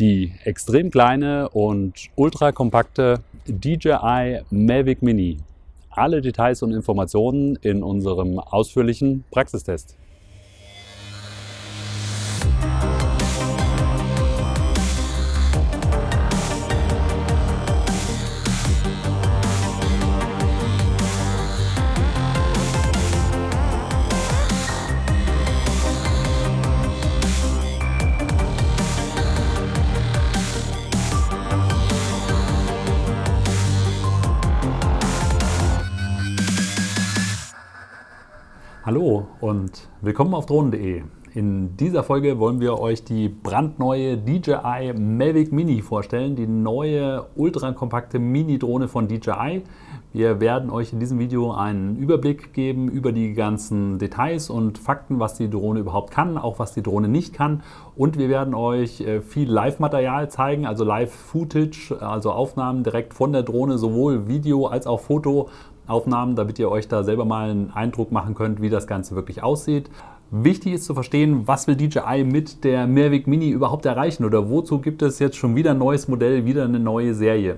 Die extrem kleine und ultra kompakte DJI Mavic Mini. Alle Details und Informationen in unserem ausführlichen Praxistest. Hallo und willkommen auf drohnen.de. In dieser Folge wollen wir euch die brandneue DJI Mavic Mini vorstellen, die neue ultrakompakte Mini-Drohne von DJI. Wir werden euch in diesem Video einen Überblick geben über die ganzen Details und Fakten, was die Drohne überhaupt kann, auch was die Drohne nicht kann. Und wir werden euch viel Live-Material zeigen, also Live-Footage, also Aufnahmen direkt von der Drohne, sowohl Video als auch Fotoaufnahmen, damit ihr euch da selber mal einen Eindruck machen könnt, wie das Ganze wirklich aussieht. Wichtig ist zu verstehen, was will DJI mit der Mavic Mini überhaupt erreichen oder wozu gibt es jetzt schon wieder ein neues Modell, wieder eine neue Serie.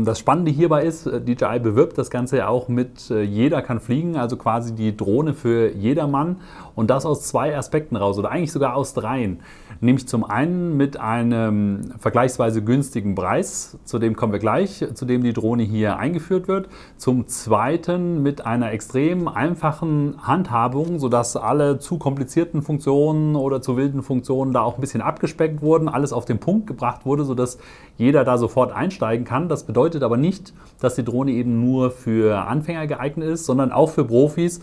Das Spannende hierbei ist, DJI bewirbt das Ganze ja auch mit jeder kann fliegen, also quasi die Drohne für jedermann und das aus zwei Aspekten raus oder eigentlich sogar aus dreien. Nämlich zum einen mit einem vergleichsweise günstigen Preis, zu dem kommen wir gleich, zu dem die Drohne hier eingeführt wird. Zum zweiten mit einer extrem einfachen Handhabung, sodass alle zu komplizierten Funktionen oder zu wilden Funktionen da auch ein bisschen abgespeckt wurden, alles auf den Punkt gebracht wurde, sodass jeder da sofort einsteigen kann. Das bedeutet aber nicht, dass die Drohne eben nur für Anfänger geeignet ist, sondern auch für Profis.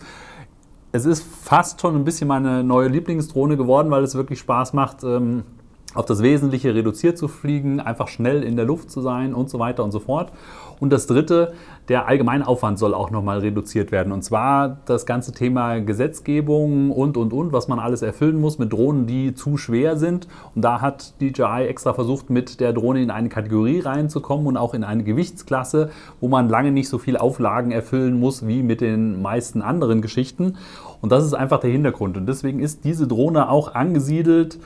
Es ist fast schon ein bisschen meine neue Lieblingsdrohne geworden, weil es wirklich Spaß macht, auf das Wesentliche reduziert zu fliegen, einfach schnell in der Luft zu sein und so weiter und so fort. Und das dritte, der allgemeine Aufwand soll auch nochmal reduziert werden. Und zwar das ganze Thema Gesetzgebung und, was man alles erfüllen muss mit Drohnen, die zu schwer sind. Und da hat DJI extra versucht, mit der Drohne in eine Kategorie reinzukommen und auch in eine Gewichtsklasse, wo man lange nicht so viel Auflagen erfüllen muss wie mit den meisten anderen Geschichten. Und das ist einfach der Hintergrund. Und deswegen ist diese Drohne auch angesiedelt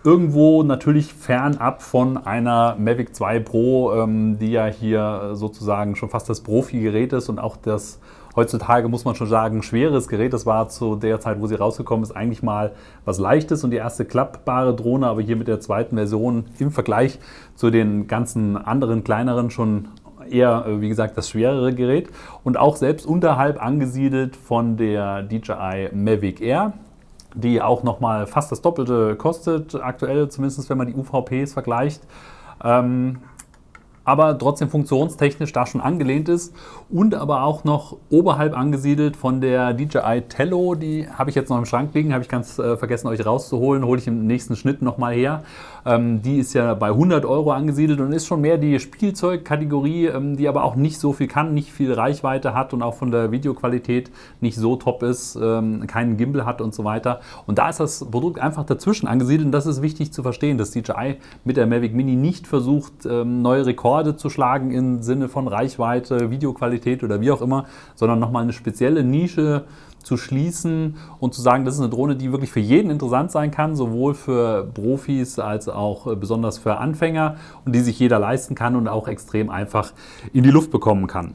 irgendwo natürlich fernab von einer Mavic 2 Pro, die ja hier sozusagen schon fast das Profi-Gerät ist und auch das heutzutage, muss man schon sagen, schweres Gerät. Das war zu der Zeit, wo sie rausgekommen ist, eigentlich mal was Leichtes und die erste klappbare Drohne, aber hier mit der zweiten Version im Vergleich zu den ganzen anderen kleineren schon eher, wie gesagt, das schwerere Gerät und auch selbst unterhalb angesiedelt von der DJI Mavic Air, die auch nochmal fast das Doppelte kostet, aktuell, zumindest wenn man die UVPs vergleicht. Aber trotzdem funktionstechnisch da schon angelehnt ist und aber auch noch oberhalb angesiedelt von der DJI Tello, die habe ich jetzt noch im Schrank liegen, habe ich ganz vergessen euch rauszuholen, hole ich im nächsten Schnitt nochmal her. Die ist ja bei 100 € angesiedelt und ist schon mehr die Spielzeugkategorie, die aber auch nicht so viel kann, nicht viel Reichweite hat und auch von der Videoqualität nicht so top ist, keinen Gimbal hat und so weiter. Und da ist das Produkt einfach dazwischen angesiedelt und das ist wichtig zu verstehen, dass DJI mit der Mavic Mini nicht versucht, neue Rekorde zu schlagen im Sinne von Reichweite, Videoqualität oder wie auch immer, sondern nochmal eine spezielle Nische zu schließen und zu sagen, das ist eine Drohne, die wirklich für jeden interessant sein kann, sowohl für Profis als auch besonders für Anfänger und die sich jeder leisten kann und auch extrem einfach in die Luft bekommen kann.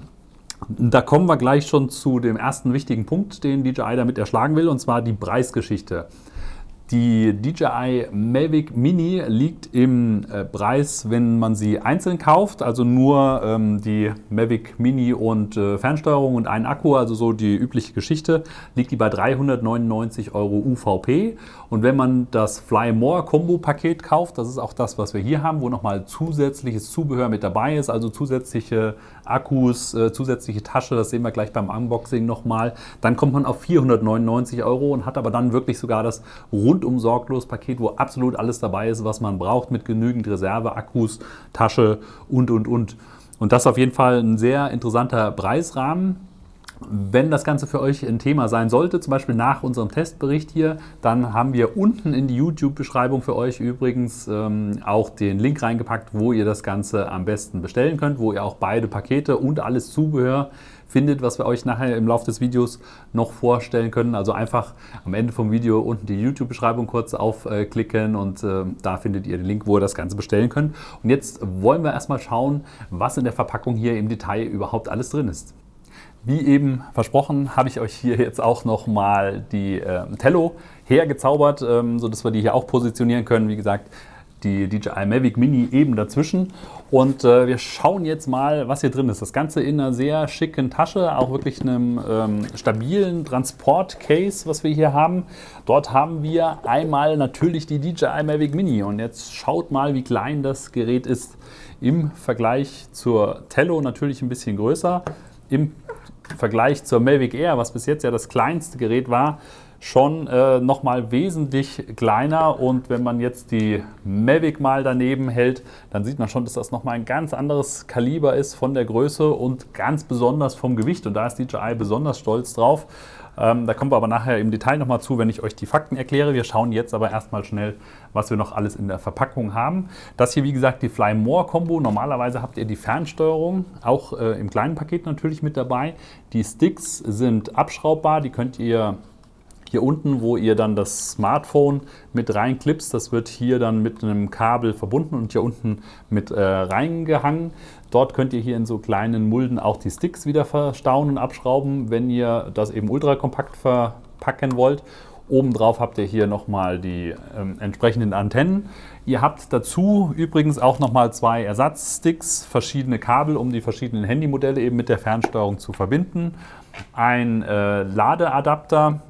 Da kommen wir gleich schon zu dem ersten wichtigen Punkt, den DJI damit erschlagen will, und zwar die Preisgeschichte. Die DJI Mavic Mini liegt im Preis, wenn man sie einzeln kauft, also nur die Mavic Mini und Fernsteuerung und einen Akku, also so die übliche Geschichte, liegt die bei 399 € UVP. Und wenn man das Fly More Combo Paket kauft, das ist auch das, was wir hier haben, wo nochmal zusätzliches Zubehör mit dabei ist, also zusätzliche Akkus, zusätzliche Tasche, das sehen wir gleich beim Unboxing nochmal, dann kommt man auf 499 € und hat aber dann wirklich sogar das rundum sorglos Paket, wo absolut alles dabei ist, was man braucht, mit genügend Reserve, Akkus, Tasche und. Und das ist auf jeden Fall ein sehr interessanter Preisrahmen. Wenn das Ganze für euch ein Thema sein sollte, zum Beispiel nach unserem Testbericht hier, dann haben wir unten in die YouTube-Beschreibung für euch übrigens auch den Link reingepackt, wo ihr das Ganze am besten bestellen könnt, wo ihr auch beide Pakete und alles Zubehör findet, was wir euch nachher im Laufe des Videos noch vorstellen können. Also einfach am Ende vom Video unten die YouTube-Beschreibung kurz aufklicken und da findet ihr den Link, wo ihr das Ganze bestellen könnt. Und jetzt wollen wir erstmal schauen, was in der Verpackung hier im Detail überhaupt alles drin ist. Wie eben versprochen, habe ich euch hier jetzt auch nochmal die Tello hergezaubert, sodass wir die hier auch positionieren können. Wie gesagt, die DJI Mavic Mini eben dazwischen. Und wir schauen jetzt mal, was hier drin ist. Das Ganze in einer sehr schicken Tasche, auch wirklich einem stabilen Transport-Case, was wir hier haben. Dort haben wir einmal natürlich die DJI Mavic Mini. Und jetzt schaut mal, wie klein das Gerät ist. Im Vergleich zur Tello natürlich ein bisschen größer. Im Vergleich zur Mavic Air, was bis jetzt ja das kleinste Gerät war, schon nochmal wesentlich kleiner. Und wenn man jetzt die Mavic mal daneben hält, dann sieht man schon, dass das nochmal ein ganz anderes Kaliber ist von der Größe und ganz besonders vom Gewicht. Und da ist DJI besonders stolz drauf. Da kommen wir aber nachher im Detail nochmal zu, wenn ich euch die Fakten erkläre. Wir schauen jetzt aber erstmal schnell, was wir noch alles in der Verpackung haben. Das hier, wie gesagt, die Fly More Combo. Normalerweise habt ihr die Fernsteuerung, auch im kleinen Paket natürlich mit dabei. Die Sticks sind abschraubbar, die könnt ihr hier unten, wo ihr dann das Smartphone mit reinklipst, das wird hier dann mit einem Kabel verbunden und hier unten mit reingehangen. Dort könnt ihr hier in so kleinen Mulden auch die Sticks wieder verstauen und abschrauben, wenn ihr das eben ultrakompakt verpacken wollt. Obendrauf habt ihr hier nochmal die entsprechenden Antennen. Ihr habt dazu übrigens auch nochmal 2 Ersatzsticks, verschiedene Kabel, um die verschiedenen Handymodelle eben mit der Fernsteuerung zu verbinden. Ein Ladeadapter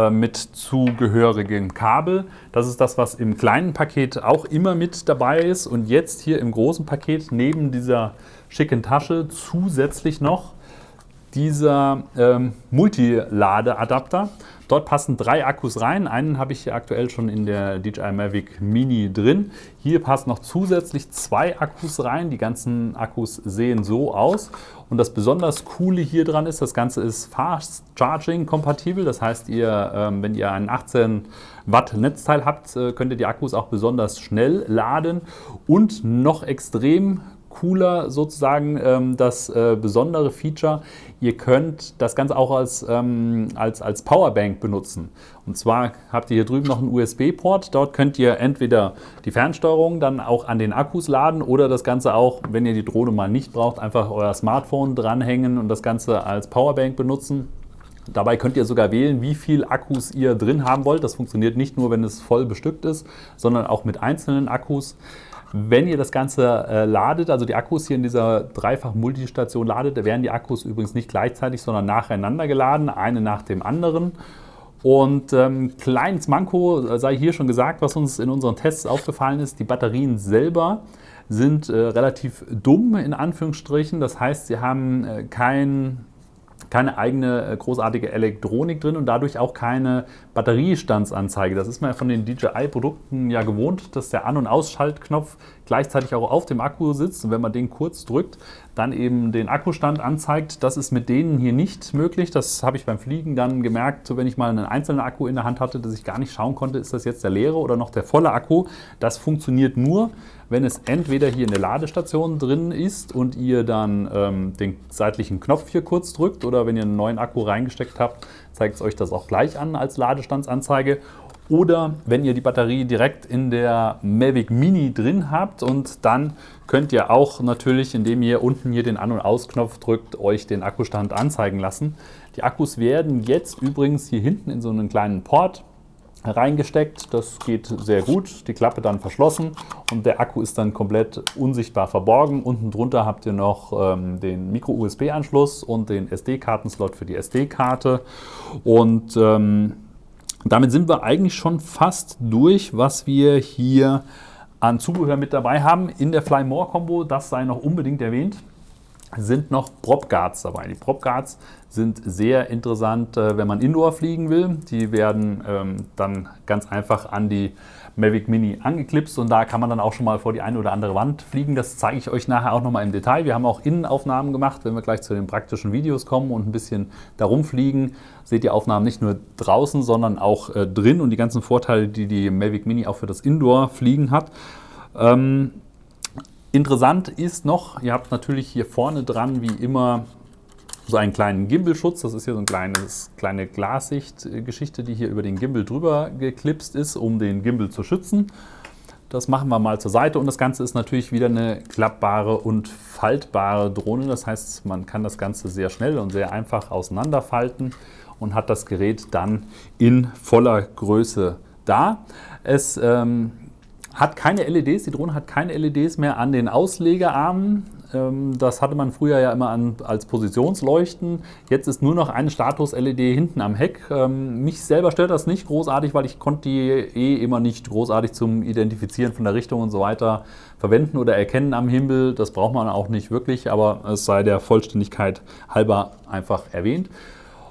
mit zugehörigem Kabel. Das ist das, was im kleinen Paket auch immer mit dabei ist. Und jetzt hier im großen Paket neben dieser schicken Tasche zusätzlich noch dieser Multiladeadapter. Dort passen 3 Akkus rein. Einen habe ich hier aktuell schon in der DJI Mavic Mini drin. Hier passen noch zusätzlich 2 Akkus rein. Die ganzen Akkus sehen so aus. Und das besonders Coole hier dran ist, das Ganze ist Fast Charging kompatibel. Das heißt, wenn ihr ein 18 Watt Netzteil habt, könnt ihr die Akkus auch besonders schnell laden. Und noch extrem cooler sozusagen das besondere Feature, ihr könnt das Ganze auch als Powerbank benutzen. Und zwar habt ihr hier drüben noch einen USB-Port, dort könnt ihr entweder die Fernsteuerung dann auch an den Akkus laden oder das Ganze auch, wenn ihr die Drohne mal nicht braucht, einfach euer Smartphone dranhängen und das Ganze als Powerbank benutzen. Dabei könnt ihr sogar wählen, wie viel Akkus ihr drin haben wollt. Das funktioniert nicht nur, wenn es voll bestückt ist, sondern auch mit einzelnen Akkus. Wenn ihr das Ganze ladet, also die Akkus hier in dieser Dreifach-Multistation ladet, da werden die Akkus übrigens nicht gleichzeitig, sondern nacheinander geladen, eine nach dem anderen. Und kleines Manko sei hier schon gesagt, was uns in unseren Tests aufgefallen ist, die Batterien selber sind relativ dumm in Anführungsstrichen. Das heißt, sie haben keine eigene großartige Elektronik drin und dadurch auch keine Batteriestandsanzeige. Das ist man ja von den DJI-Produkten ja gewohnt, dass der An- und Ausschaltknopf gleichzeitig auch auf dem Akku sitzt und wenn man den kurz drückt, dann eben den Akkustand anzeigt. Das ist mit denen hier nicht möglich. Das habe ich beim Fliegen dann gemerkt, wenn ich mal einen einzelnen Akku in der Hand hatte, dass ich gar nicht schauen konnte, ist das jetzt der leere oder noch der volle Akku. Das funktioniert nur, wenn es entweder hier in der Ladestation drin ist und ihr dann den seitlichen Knopf hier kurz drückt oder wenn ihr einen neuen Akku reingesteckt habt, zeigt es euch das auch gleich an als Ladestandsanzeige. Oder wenn ihr die Batterie direkt in der Mavic Mini drin habt und dann könnt ihr auch natürlich, indem ihr unten hier den An- und Ausknopf drückt, euch den Akkustand anzeigen lassen. Die Akkus werden jetzt übrigens hier hinten in so einen kleinen Port reingesteckt. Das geht sehr gut. Die Klappe dann verschlossen und der Akku ist dann komplett unsichtbar verborgen. Unten drunter habt ihr noch den Micro-USB-Anschluss und den SD-Kartenslot für die SD-Karte. Und damit sind wir eigentlich schon fast durch, was wir hier an Zubehör mit dabei haben. In der Fly More Combo, das sei noch unbedingt erwähnt, sind noch Prop Guards dabei. Die Prop Guards sind sehr interessant, wenn man Indoor fliegen will. Die werden dann ganz einfach an die Mavic Mini angeklipst und da kann man dann auch schon mal vor die eine oder andere Wand fliegen. Das zeige ich euch nachher auch nochmal im Detail. Wir haben auch Innenaufnahmen gemacht, wenn wir gleich zu den praktischen Videos kommen und ein bisschen darum fliegen. Seht ihr Aufnahmen nicht nur draußen, sondern auch drin und die ganzen Vorteile, die die Mavic Mini auch für das Indoor-Fliegen hat. Interessant ist noch, ihr habt natürlich hier vorne dran wie immer so einen kleinen Gimbal-Schutz. Das ist hier so eine kleine Glassicht-Geschichte, die hier über den Gimbal drüber geklipst ist, um den Gimbal zu schützen. Das machen wir mal zur Seite und das Ganze ist natürlich wieder eine klappbare und faltbare Drohne. Das heißt, man kann das Ganze sehr schnell und sehr einfach auseinanderfalten und hat das Gerät dann in voller Größe da. Es hat keine LEDs, die Drohne hat keine LEDs mehr an den Auslegearmen. Das hatte man früher ja immer als Positionsleuchten. Jetzt ist nur noch eine Status-LED hinten am Heck. Mich selber stört das nicht großartig, weil ich konnte die immer nicht großartig zum Identifizieren von der Richtung und so weiter verwenden oder erkennen am Himmel. Das braucht man auch nicht wirklich, aber es sei der Vollständigkeit halber einfach erwähnt.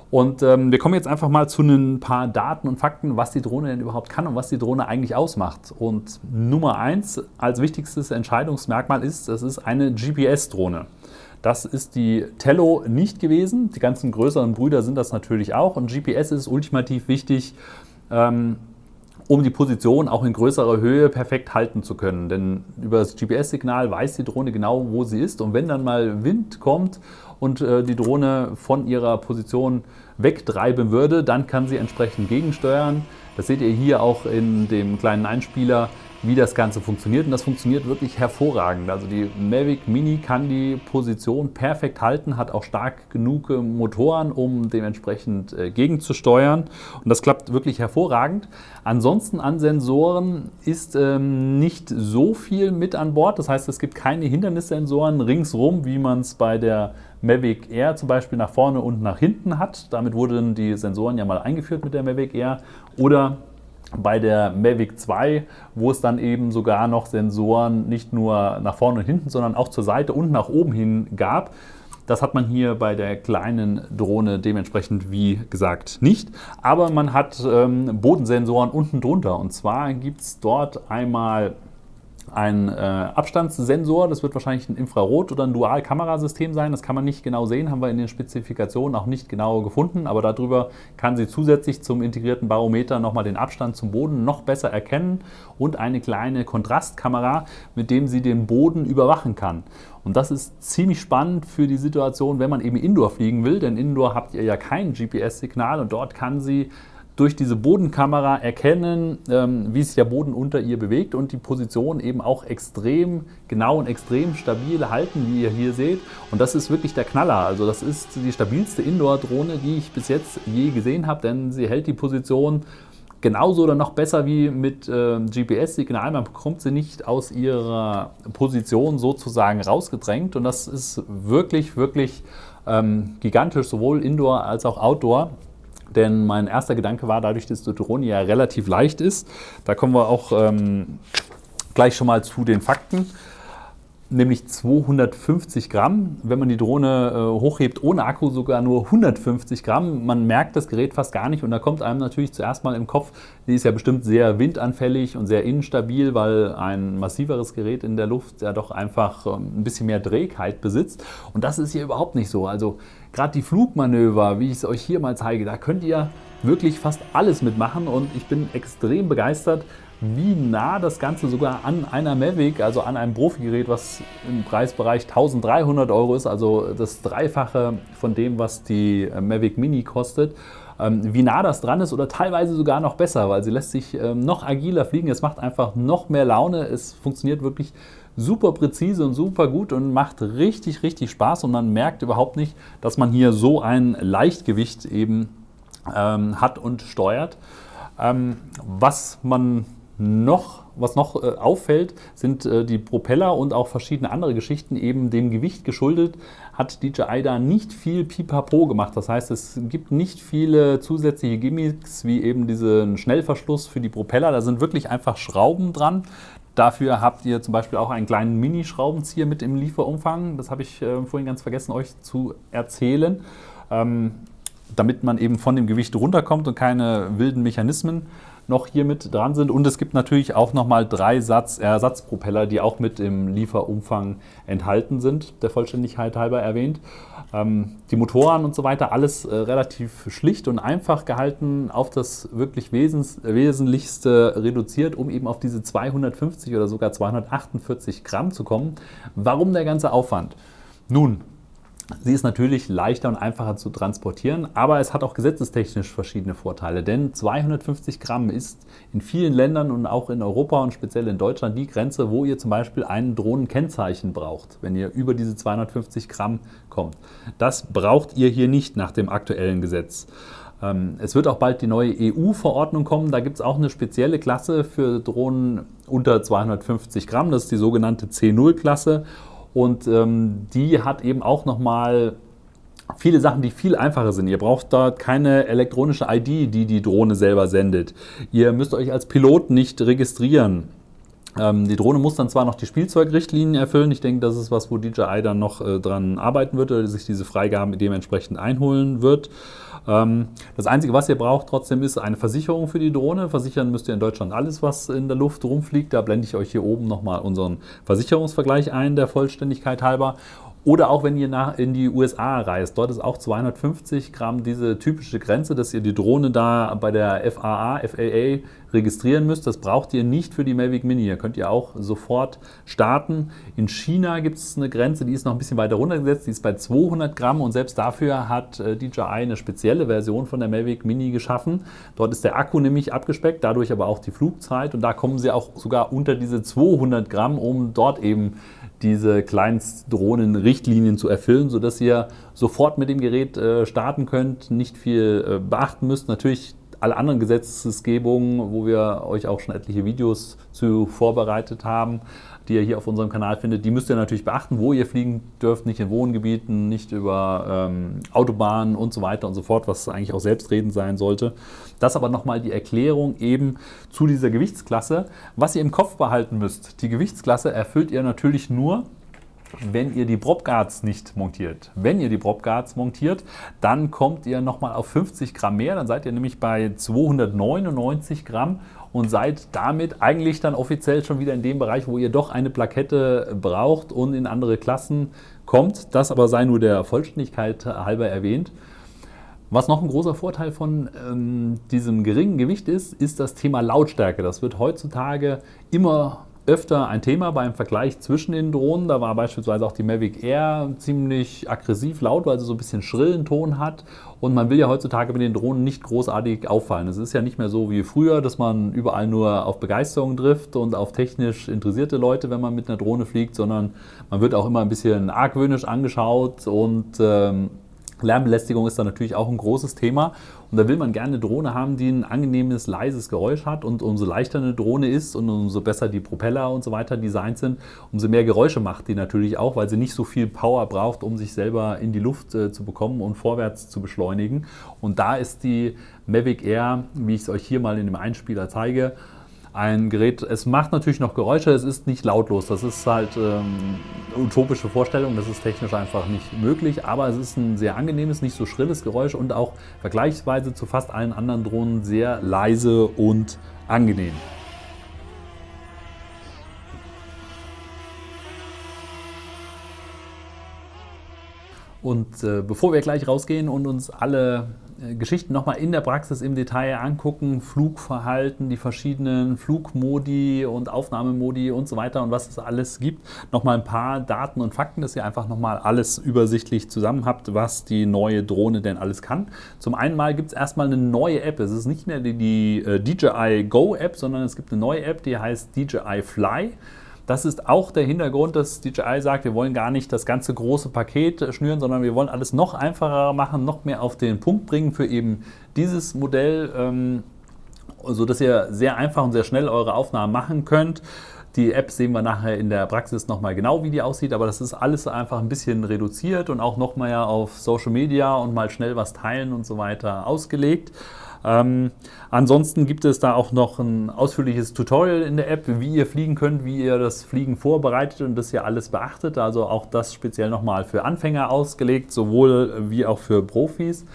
Und wir kommen jetzt einfach mal zu ein paar Daten und Fakten, was die Drohne denn überhaupt kann und was die Drohne eigentlich ausmacht. Und Nummer 1 als wichtigstes Entscheidungsmerkmal ist, es ist eine GPS-Drohne. Das ist die Tello nicht gewesen. Die ganzen größeren Brüder sind das natürlich auch. Und GPS ist ultimativ wichtig, um die Position auch in größerer Höhe perfekt halten zu können. Denn über das GPS-Signal weiß die Drohne genau, wo sie ist. Und wenn dann mal Wind kommt und die Drohne von ihrer Position wegtreiben würde, dann kann sie entsprechend gegensteuern. Das seht ihr hier auch in dem kleinen Einspieler, wie das Ganze funktioniert. Und das funktioniert wirklich hervorragend. Also die Mavic Mini kann die Position perfekt halten, hat auch stark genug Motoren, um dementsprechend gegenzusteuern. Und das klappt wirklich hervorragend. Ansonsten an Sensoren ist nicht so viel mit an Bord. Das heißt, es gibt keine Hindernissensoren ringsrum, wie man es bei der Mavic Air zum Beispiel nach vorne und nach hinten hat. Damit wurden die Sensoren ja mal eingeführt mit der Mavic Air. Oder bei der Mavic 2, wo es dann eben sogar noch Sensoren nicht nur nach vorne und hinten, sondern auch zur Seite und nach oben hin gab. Das hat man hier bei der kleinen Drohne dementsprechend, wie gesagt, nicht. Aber man hat Bodensensoren unten drunter. Und zwar gibt es dort einmal ein Abstandssensor, das wird wahrscheinlich ein Infrarot- oder ein Dual-Kamerasystem sein, das kann man nicht genau sehen, haben wir in den Spezifikationen auch nicht genau gefunden, aber darüber kann sie zusätzlich zum integrierten Barometer nochmal den Abstand zum Boden noch besser erkennen und eine kleine Kontrastkamera, mit dem sie den Boden überwachen kann. Und das ist ziemlich spannend für die Situation, wenn man eben Indoor fliegen will, denn Indoor habt ihr ja kein GPS-Signal und dort kann sie durch diese Bodenkamera erkennen, wie sich der Boden unter ihr bewegt und die Position eben auch extrem genau und extrem stabil halten, wie ihr hier seht. Und das ist wirklich der Knaller. Also das ist die stabilste Indoor-Drohne, die ich bis jetzt je gesehen habe, denn sie hält die Position genauso oder noch besser wie mit GPS-Signal. Man bekommt sie nicht aus ihrer Position sozusagen rausgedrängt und das ist wirklich, wirklich gigantisch, sowohl Indoor als auch Outdoor. Denn mein erster Gedanke war, dadurch, dass die Drohne ja relativ leicht ist, da kommen wir auch gleich schon mal zu den Fakten, nämlich 250 Gramm. Wenn man die Drohne hochhebt ohne Akku, sogar nur 150 Gramm. Man merkt das Gerät fast gar nicht und da kommt einem natürlich zuerst mal im Kopf, die ist ja bestimmt sehr windanfällig und sehr instabil, weil ein massiveres Gerät in der Luft ja doch einfach ein bisschen mehr Trägheit besitzt. Und das ist hier überhaupt nicht so. Also gerade die Flugmanöver, wie ich es euch hier mal zeige, da könnt ihr wirklich fast alles mitmachen und ich bin extrem begeistert, wie nah das Ganze sogar an einer Mavic, also an einem Profigerät, was im Preisbereich 1.300 € ist, also das Dreifache von dem, was die Mavic Mini kostet, wie nah das dran ist oder teilweise sogar noch besser, weil sie lässt sich noch agiler fliegen, es macht einfach noch mehr Laune, es funktioniert wirklich super präzise und super gut und macht richtig, richtig Spaß und man merkt überhaupt nicht, dass man hier so ein Leichtgewicht eben hat und steuert. Was noch auffällt, sind die Propeller und auch verschiedene andere Geschichten, eben dem Gewicht geschuldet, hat DJI da nicht viel Pipapo gemacht. Das heißt, es gibt nicht viele zusätzliche Gimmicks, wie eben diesen Schnellverschluss für die Propeller. Da sind wirklich einfach Schrauben dran. Dafür habt ihr zum Beispiel auch einen kleinen Mini-Schraubenzieher mit im Lieferumfang. Das habe ich vorhin ganz vergessen, euch zu erzählen, damit man eben von dem Gewicht runterkommt und keine wilden Mechanismen noch hier mit dran sind. Und es gibt natürlich auch nochmal 3 Ersatzpropeller, die auch mit im Lieferumfang enthalten sind, der Vollständigkeit halber erwähnt. Die Motoren und so weiter, alles relativ schlicht und einfach gehalten, auf das wirklich Wesentlichste reduziert, um eben auf diese 250 oder sogar 248 Gramm zu kommen. Warum der ganze Aufwand? Nun, sie ist natürlich leichter und einfacher zu transportieren, aber es hat auch gesetzestechnisch verschiedene Vorteile, denn 250 Gramm ist in vielen Ländern und auch in Europa und speziell in Deutschland die Grenze, wo ihr zum Beispiel ein Drohnenkennzeichen braucht, wenn ihr über diese 250 Gramm kommt. Das braucht ihr hier nicht nach dem aktuellen Gesetz. Es wird auch bald die neue EU-Verordnung kommen, da gibt es auch eine spezielle Klasse für Drohnen unter 250 Gramm, das ist die sogenannte C0-Klasse. Und die hat eben auch nochmal viele Sachen, die viel einfacher sind. Ihr braucht dort keine elektronische ID, die die Drohne selber sendet. Ihr müsst euch als Pilot nicht registrieren. Die Drohne muss dann zwar noch die Spielzeugrichtlinien erfüllen. Ich denke, das ist was, wo DJI dann noch dran arbeiten wird oder sich diese Freigaben dementsprechend einholen wird. Das Einzige, was ihr braucht trotzdem, ist eine Versicherung für die Drohne. Versichern müsst ihr in Deutschland alles, was in der Luft rumfliegt. Da blende ich euch hier oben nochmal unseren Versicherungsvergleich ein, der Vollständigkeit halber. Oder auch wenn ihr in die USA reist, dort ist auch 250 Gramm diese typische Grenze, dass ihr die Drohne da bei der FAA registrieren müsst. Das braucht ihr nicht für die Mavic Mini. Hier könnt ihr auch sofort starten. In China gibt es eine Grenze, die ist noch ein bisschen weiter runtergesetzt, die ist bei 200 Gramm und selbst dafür hat DJI eine spezielle Version von der Mavic Mini geschaffen. Dort ist der Akku nämlich abgespeckt, dadurch aber auch die Flugzeit und da kommen sie auch sogar unter diese 200 Gramm, um dort eben diese Kleinstdrohnen-Richtlinien zu erfüllen, sodass ihr sofort mit dem Gerät starten könnt, nicht viel beachten müsst. Natürlich alle anderen Gesetzgebungen, wo wir euch auch schon etliche Videos zu vorbereitet haben, die ihr hier auf unserem Kanal findet, die müsst ihr natürlich beachten, wo ihr fliegen dürft, nicht in Wohngebieten, nicht über Autobahnen und so weiter und so fort, was eigentlich auch selbstredend sein sollte. Das aber nochmal die Erklärung eben zu dieser Gewichtsklasse. Was ihr im Kopf behalten müsst, die Gewichtsklasse erfüllt ihr natürlich nur, wenn ihr die Propguards nicht montiert. Wenn ihr die Propguards montiert, dann kommt ihr nochmal auf 50 Gramm mehr, dann seid ihr nämlich bei 299 Gramm und seid damit eigentlich dann offiziell schon wieder in dem Bereich, wo ihr doch eine Plakette braucht und in andere Klassen kommt. Das aber sei nur der Vollständigkeit halber erwähnt. Was noch ein großer Vorteil von diesem geringen Gewicht ist, ist das Thema Lautstärke. Das wird heutzutage immer öfter ein Thema beim Vergleich zwischen den Drohnen. Da war beispielsweise auch die Mavic Air ziemlich aggressiv laut, weil sie so ein bisschen schrillen Ton hat. Und man will ja heutzutage mit den Drohnen nicht großartig auffallen. Es ist ja nicht mehr so wie früher, dass man überall nur auf Begeisterung trifft und auf technisch interessierte Leute, wenn man mit einer Drohne fliegt, sondern man wird auch immer ein bisschen argwöhnisch angeschaut und Lärmbelästigung ist da natürlich auch ein großes Thema und da will man gerne eine Drohne haben, die ein angenehmes, leises Geräusch hat und umso leichter eine Drohne ist und umso besser die Propeller und so weiter designt sind, umso mehr Geräusche macht die natürlich auch, weil sie nicht so viel Power braucht, um sich selber in die Luft zu bekommen und vorwärts zu beschleunigen. Und da ist die Mavic Air, wie ich es euch hier mal in dem Einspieler zeige, ein Gerät, es macht natürlich noch Geräusche, es ist nicht lautlos, das ist halt utopische Vorstellung, das ist technisch einfach nicht möglich, aber es ist ein sehr angenehmes, nicht so schrilles Geräusch und auch vergleichsweise zu fast allen anderen Drohnen sehr leise und angenehm. Und bevor wir gleich rausgehen und uns alle Geschichten nochmal in der Praxis im Detail angucken, Flugverhalten, die verschiedenen Flugmodi und Aufnahmemodi und so weiter und was es alles gibt, nochmal ein paar Daten und Fakten, dass ihr einfach nochmal alles übersichtlich zusammen habt, was die neue Drohne denn alles kann. Zum einen mal gibt es erstmal eine neue App, es ist nicht mehr die DJI Go App, sondern es gibt eine neue App, die heißt DJI Fly. Das ist auch der Hintergrund, dass DJI sagt, wir wollen gar nicht das ganze große Paket schnüren, sondern wir wollen alles noch einfacher machen, noch mehr auf den Punkt bringen für eben dieses Modell, sodass ihr sehr einfach und sehr schnell eure Aufnahmen machen könnt. Die App sehen wir nachher in der Praxis nochmal genau, wie die aussieht, aber das ist alles einfach ein bisschen reduziert und auch noch mal auf Social Media und mal schnell was teilen und so weiter ausgelegt. Ansonsten gibt es da auch noch ein ausführliches Tutorial in der App, wie ihr fliegen könnt, wie ihr das Fliegen vorbereitet und das hier alles beachtet. Also auch das speziell nochmal für Anfänger ausgelegt, sowohl wie auch für Profis.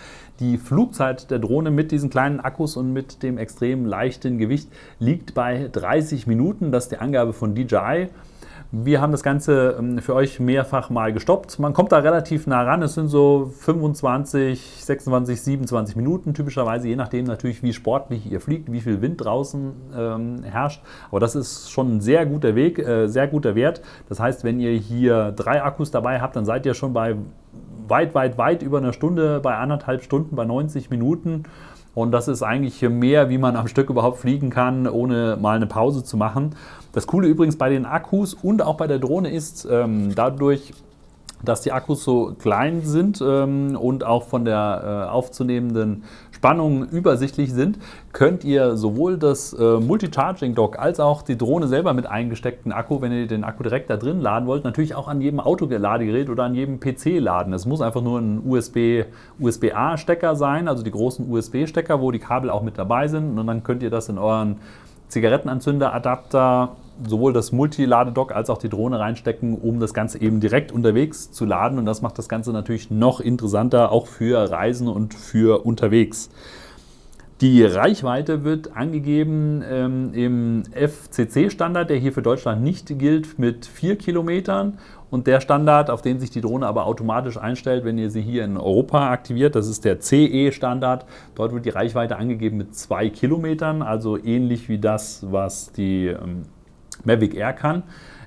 Die Flugzeit der Drohne mit diesen kleinen Akkus und mit dem extrem leichten Gewicht liegt bei 30 Minuten. Das ist die Angabe von DJI. Wir haben das Ganze für euch mehrfach mal gestoppt. Man kommt da relativ nah ran. Es sind so 25, 26, 27 Minuten typischerweise, je nachdem natürlich, wie sportlich ihr fliegt, wie viel Wind draußen herrscht. Aber das ist schon ein sehr guter Weg, sehr guter Wert. Das heißt, wenn ihr hier 3 Akkus dabei habt, dann seid ihr schon bei weit über einer Stunde, bei 1,5 Stunden, bei 90 Minuten. Und das ist eigentlich mehr, wie man am Stück überhaupt fliegen kann, ohne mal eine Pause zu machen. Das Coole übrigens bei den Akkus und auch bei der Drohne ist, dadurch, dass die Akkus so klein sind und auch von der aufzunehmenden Spannung übersichtlich sind, könnt ihr sowohl das Multi-Charging-Dock als auch die Drohne selber mit eingesteckten Akku, wenn ihr den Akku direkt da drin laden wollt, natürlich auch an jedem Autoladegerät oder an jedem PC laden. Es muss einfach nur ein USB-A-Stecker sein, also die großen USB-Stecker, wo die Kabel auch mit dabei sind, und dann könnt ihr das in euren Zigarettenanzünderadapter, sowohl das Multiladedock als auch die Drohne reinstecken, um das Ganze eben direkt unterwegs zu laden. Und das macht das Ganze natürlich noch interessanter, auch für Reisen und für unterwegs. Die Reichweite wird angegeben im FCC-Standard, der hier für Deutschland nicht gilt, mit 4 Kilometern. Und der Standard, auf den sich die Drohne aber automatisch einstellt, wenn ihr sie hier in Europa aktiviert, das ist der CE-Standard. Dort wird die Reichweite angegeben mit 2 Kilometern, also ähnlich wie das, was die Mavic Air kann.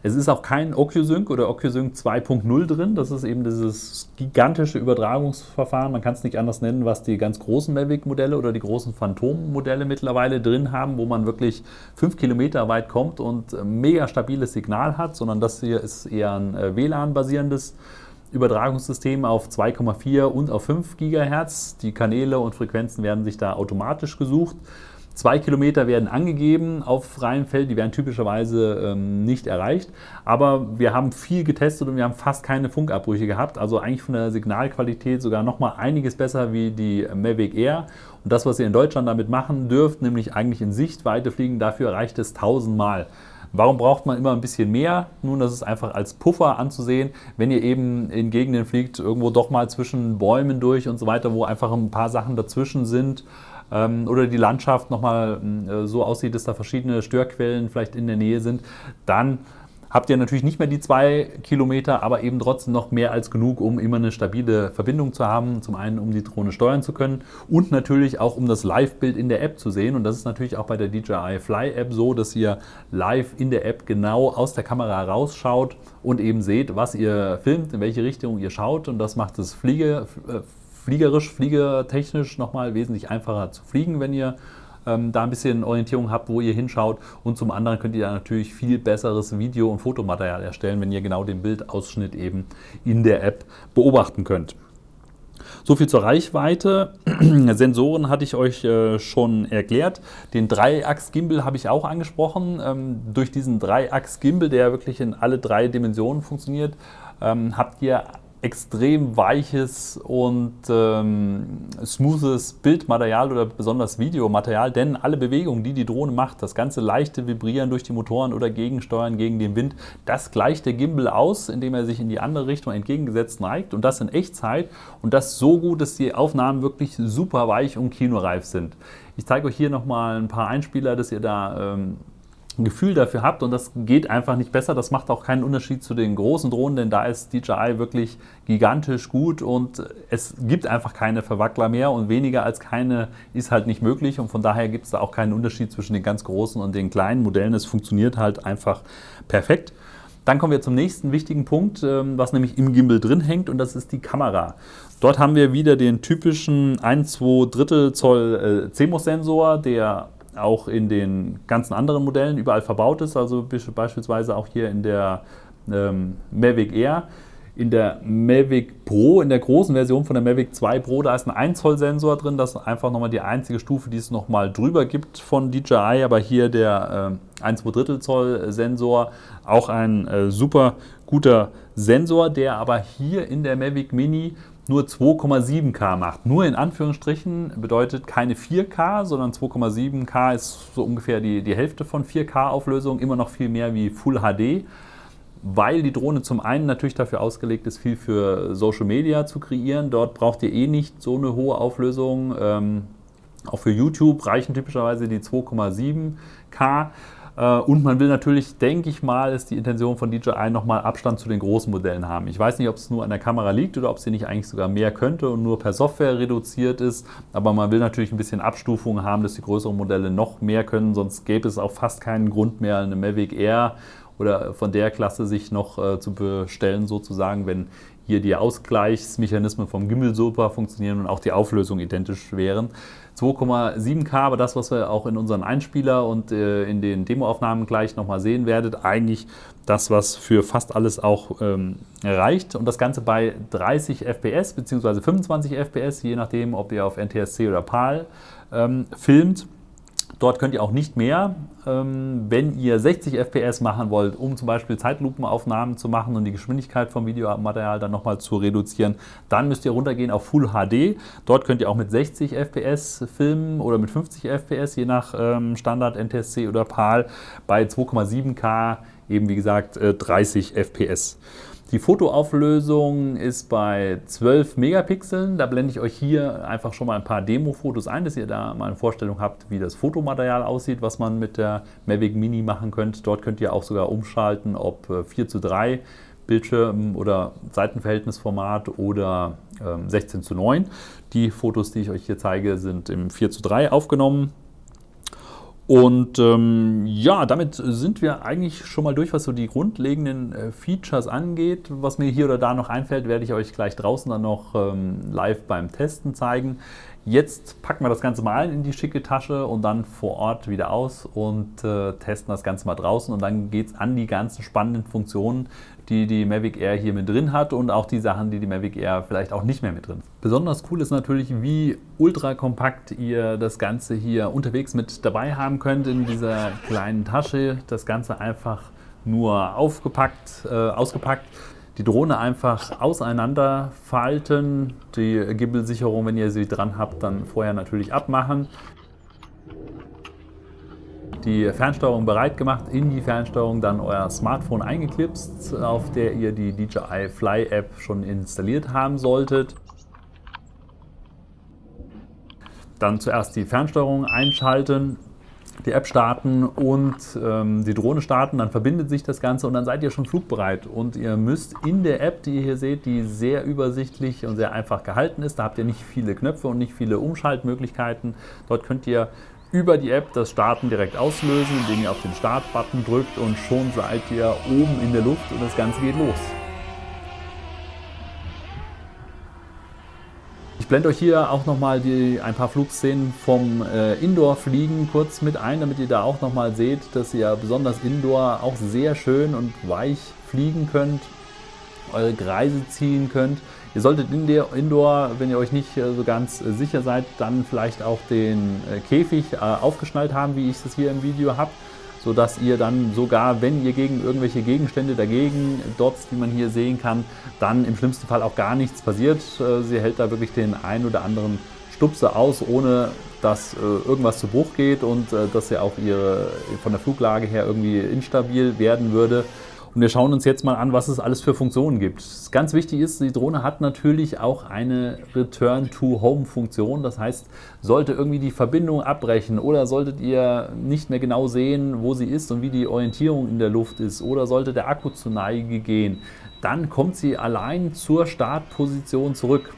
Es ist auch kein OcuSync oder OcuSync 2.0 drin. Das ist eben dieses gigantische Übertragungsverfahren. Man kann es nicht anders nennen, was die ganz großen Mavic-Modelle oder die großen Phantom-Modelle mittlerweile drin haben, wo man wirklich 5 Kilometer weit kommt und mega stabiles Signal hat, sondern das hier ist eher ein WLAN-basierendes Übertragungssystem auf 2,4 und auf 5 GHz. Die Kanäle und Frequenzen werden sich da automatisch gesucht. 2 Kilometer werden angegeben auf freiem Feld, die werden typischerweise nicht erreicht, aber wir haben viel getestet und wir haben fast keine Funkabbrüche gehabt, also eigentlich von der Signalqualität sogar noch mal einiges besser wie die Mavic Air. Und das, was ihr in Deutschland damit machen dürft, nämlich eigentlich in Sichtweite fliegen, dafür reicht es 1000 Mal. Warum braucht man immer ein bisschen mehr? Nun, das ist einfach als Puffer anzusehen, wenn ihr eben in Gegenden fliegt, irgendwo doch mal zwischen Bäumen durch und so weiter, wo einfach ein paar Sachen dazwischen sind, oder die Landschaft nochmal so aussieht, dass da verschiedene Störquellen vielleicht in der Nähe sind, dann habt ihr natürlich nicht mehr die 2 Kilometer, aber eben trotzdem noch mehr als genug, um immer eine stabile Verbindung zu haben. Zum einen, um die Drohne steuern zu können und natürlich auch, um das Live-Bild in der App zu sehen. Und das ist natürlich auch bei der DJI Fly App so, dass ihr live in der App genau aus der Kamera rausschaut und eben seht, was ihr filmt, in welche Richtung ihr schaut. Und das macht es fliegertechnisch nochmal wesentlich einfacher zu fliegen, wenn ihr da ein bisschen Orientierung habt, wo ihr hinschaut. Und zum anderen könnt ihr da natürlich viel besseres Video- und Fotomaterial erstellen, wenn ihr genau den Bildausschnitt eben in der App beobachten könnt. So viel zur Reichweite. Sensoren hatte ich euch schon erklärt. Den Dreiachs-Gimbal habe ich auch angesprochen. Durch diesen Dreiachs-Gimbal, der wirklich in alle 3 Dimensionen funktioniert, habt ihr extrem weiches und smoothes Bildmaterial oder besonders Videomaterial, denn alle Bewegungen, die die Drohne macht, das ganze leichte Vibrieren durch die Motoren oder Gegensteuern gegen den Wind, das gleicht der Gimbal aus, indem er sich in die andere Richtung entgegengesetzt neigt, und das in Echtzeit, und das so gut, dass die Aufnahmen wirklich super weich und kinoreif sind. Ich zeige euch hier nochmal ein paar Einspieler, dass ihr da ein Gefühl dafür habt, und das geht einfach nicht besser. Das macht auch keinen Unterschied zu den großen Drohnen, denn da ist DJI wirklich gigantisch gut und es gibt einfach keine Verwackler mehr, und weniger als keine ist halt nicht möglich, und von daher gibt es da auch keinen Unterschied zwischen den ganz großen und den kleinen Modellen. Es funktioniert halt einfach perfekt. Dann kommen wir zum nächsten wichtigen Punkt, was nämlich im Gimbal drin hängt, und das ist die Kamera. Dort haben wir wieder den typischen 1,2 Zoll CMOS-Sensor, der auch in den ganzen anderen Modellen überall verbaut ist, also beispielsweise auch hier in der Mavic Air. In der Mavic Pro, in der großen Version von der Mavic 2 Pro, da ist ein 1 Zoll Sensor drin, das ist einfach nochmal die einzige Stufe, die es nochmal drüber gibt von DJI, aber hier der 1,2 Zoll Sensor, auch ein super guter Sensor, der aber hier in der Mavic Mini nur 2,7K macht. Nur in Anführungsstrichen bedeutet keine 4K, sondern 2,7K ist so ungefähr die Hälfte von 4K Auflösung, immer noch viel mehr wie Full HD, weil die Drohne zum einen natürlich dafür ausgelegt ist, viel für Social Media zu kreieren. Dort braucht ihr eh nicht so eine hohe Auflösung. Auch für YouTube reichen typischerweise die 2,7K. Und man will natürlich, denke ich mal, ist die Intention von DJI nochmal Abstand zu den großen Modellen haben. Ich weiß nicht, ob es nur an der Kamera liegt oder ob sie nicht eigentlich sogar mehr könnte und nur per Software reduziert ist. Aber man will natürlich ein bisschen Abstufung haben, dass die größeren Modelle noch mehr können. Sonst gäbe es auch fast keinen Grund mehr, eine Mavic Air oder von der Klasse sich noch zu bestellen sozusagen, wenn hier die Ausgleichsmechanismen vom Gimbal super funktionieren und auch die Auflösung identisch wären. 2,7K, aber das, was wir auch in unseren Einspieler und in den Demoaufnahmen gleich nochmal sehen werdet, eigentlich das, was für fast alles auch reicht. Und das Ganze bei 30 FPS bzw. 25 FPS, je nachdem, ob ihr auf NTSC oder PAL filmt. Dort könnt ihr auch nicht mehr, wenn ihr 60 FPS machen wollt, um zum Beispiel Zeitlupenaufnahmen zu machen und die Geschwindigkeit vom Videomaterial dann nochmal zu reduzieren, dann müsst ihr runtergehen auf Full HD. Dort könnt ihr auch mit 60 FPS filmen oder mit 50 FPS, je nach Standard NTSC oder PAL. Bei 2,7K eben wie gesagt 30 FPS. Die Fotoauflösung ist bei 12 Megapixeln. Da blende ich euch hier einfach schon mal ein paar Demo-Fotos ein, dass ihr da mal eine Vorstellung habt, wie das Fotomaterial aussieht, was man mit der Mavic Mini machen könnt. Dort könnt ihr auch sogar umschalten, ob 4:3 Bildschirm oder Seitenverhältnisformat oder 16:9. Die Fotos, die ich euch hier zeige, sind im 4:3 aufgenommen. Und ja, damit sind wir eigentlich schon mal durch, was so die grundlegenden Features angeht. Was mir hier oder da noch einfällt, werde ich euch gleich draußen dann noch live beim Testen zeigen. Jetzt packen wir das Ganze mal ein in die schicke Tasche und dann vor Ort wieder aus und testen das Ganze mal draußen. Und dann geht es an die ganzen spannenden Funktionen, die die Mavic Air hier mit drin hat und auch die Sachen, die die Mavic Air vielleicht auch nicht mehr mit drin hat. Besonders cool ist natürlich, wie ultra kompakt ihr das Ganze hier unterwegs mit dabei haben könnt in dieser kleinen Tasche. Das Ganze einfach nur ausgepackt. Die Drohne einfach auseinanderfalten, die Gimbal-Sicherung, wenn ihr sie dran habt, dann vorher natürlich abmachen. Die Fernsteuerung bereit gemacht, in die Fernsteuerung dann euer Smartphone eingeklipst, auf der ihr die DJI Fly App schon installiert haben solltet. Dann zuerst die Fernsteuerung einschalten, die App starten und die Drohne starten, dann verbindet sich das Ganze und dann seid ihr schon flugbereit. Und ihr müsst in der App, die ihr hier seht, die sehr übersichtlich und sehr einfach gehalten ist, da habt ihr nicht viele Knöpfe und nicht viele Umschaltmöglichkeiten. Dort könnt ihr über die App das Starten direkt auslösen, indem ihr auf den Start-Button drückt und schon seid ihr oben in der Luft und das Ganze geht los. Ich blende euch hier auch nochmal ein paar Flugszenen vom Indoor-Fliegen kurz mit ein, damit ihr da auch nochmal seht, dass ihr besonders Indoor auch sehr schön und weich fliegen könnt, eure Kreise ziehen könnt. Ihr solltet Indoor, wenn ihr euch nicht so ganz sicher seid, dann vielleicht auch den Käfig aufgeschnallt haben, wie ich es hier im Video habe, sodass ihr dann sogar, wenn ihr gegen irgendwelche Gegenstände dagegen dotzt, die man hier sehen kann, dann im schlimmsten Fall auch gar nichts passiert. Sie hält da wirklich den ein oder anderen Stupser aus, ohne dass irgendwas zu Bruch geht und dass sie auch von der Fluglage her irgendwie instabil werden würde. Und wir schauen uns jetzt mal an, was es alles für Funktionen gibt. Ganz wichtig ist, die Drohne hat natürlich auch eine Return-to-Home-Funktion. Das heißt, sollte irgendwie die Verbindung abbrechen oder solltet ihr nicht mehr genau sehen, wo sie ist und wie die Orientierung in der Luft ist oder sollte der Akku zur Neige gehen, dann kommt sie allein zur Startposition zurück.